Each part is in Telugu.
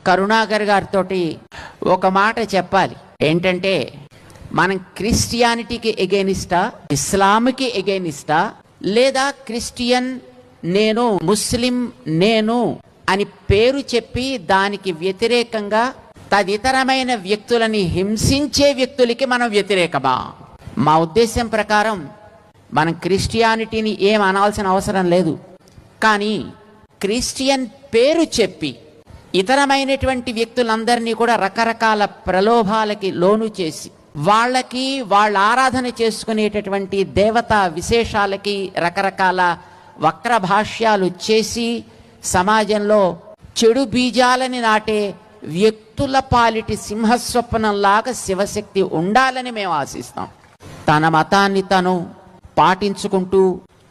కరుణాకర్ గారితో ఒక మాట చెప్పాలి. ఏంటంటే, మనం క్రిస్టియానిటీకి ఎగెనిస్టా, ఇస్లాంకి ఎగెనిస్టా, లేదా క్రిస్టియన్ నేను, ముస్లిం నేను అని పేరు చెప్పి దానికి వ్యతిరేకంగా తదితరమైన వ్యక్తులని హింసించే వ్యక్తులకి మనం వ్యతిరేకమా? మా ఉద్దేశం ప్రకారం మనం క్రిస్టియానిటీని ఏం అనాల్సిన అవసరం లేదు. కానీ క్రిస్టియన్ పేరు చెప్పి ఇతరమైనటువంటి వ్యక్తులందరినీ కూడా రకరకాల ప్రలోభాలకి లోను చేసి వాళ్ళకి వాళ్ళ ఆరాధన చేసుకునేటటువంటి దేవతా విశేషాలకి రకరకాల వక్ర భాష్యాలు చేసి సమాజంలో చెడు బీజాలని నాటే వ్యక్తుల పాలిటి సింహస్వప్నంలాగా శివశక్తి ఉండాలని మేము ఆశిస్తాం. తన మతాన్ని తను పాటించుకుంటూ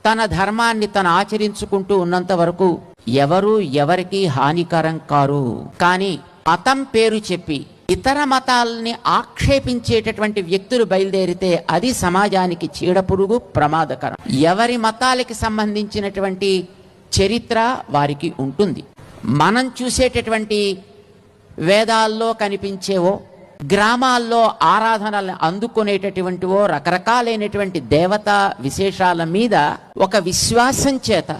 తన ధర్మాన్ని తను ఆచరించుకుంటూ ఉన్నంత వరకు ఎవరు ఎవరికి హానికరం కారు. కానీ మతం పేరు చెప్పి ఇతర మతాలని ఆక్షేపించేటటువంటి వ్యక్తులు బయలుదేరితే అది సమాజానికి చీడపురుగు, ప్రమాదకరం. ఎవరి మతాలకి సంబంధించినటువంటి చరిత్ర వారికి ఉంటుంది. మనం చూసేటటువంటి వేదాల్లో కనిపించేవో, గ్రామాల్లో ఆరాధనలను అందుకునేటటువంటివో రకరకాలైనటువంటి దేవతా విశేషాల మీద ఒక విశ్వాసం చేత,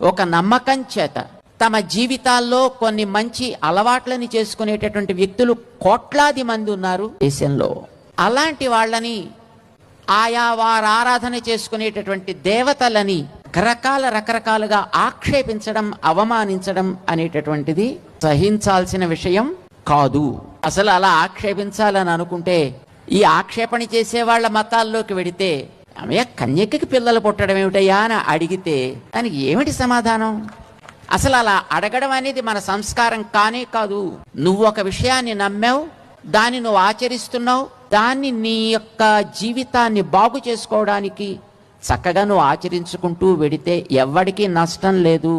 ఒక నమ్మకం చేత తమ జీవితాల్లో కొన్ని మంచి అలవాట్లని చేసుకునేటటువంటి వ్యక్తులు కోట్లాది మంది ఉన్నారు దేశంలో. అలాంటి వాళ్ళని, ఆయా వారు ఆరాధన చేసుకునేటటువంటి దేవతలని రకరకాలుగా ఆక్షేపించడం, అవమానించడం అనేటటువంటిది సహించాల్సిన విషయం కాదు. అసలు అలా ఆక్షేపించాలని అనుకుంటే ఈ ఆక్షేపణ చేసే వాళ్ళ మతాల్లోకి వెడితే, అమ్మయ్య కన్యకకి పిల్లలు పుట్టడం ఏమిటయ్యా అని అడిగితే దానికి ఏమిటి సమాధానం? అసలు అలా అడగడం అనేది మన సంస్కారం కానే కాదు. నువ్వు ఒక విషయాన్ని నమ్మావు, దాన్ని నువ్వు ఆచరిస్తున్నావు, దాన్ని నీ యొక్క జీవితాన్ని బాగు చేసుకోవడానికి చక్కగా నువ్వు ఆచరించుకుంటూ వెడితే ఎవ్వడికి నష్టం లేదు.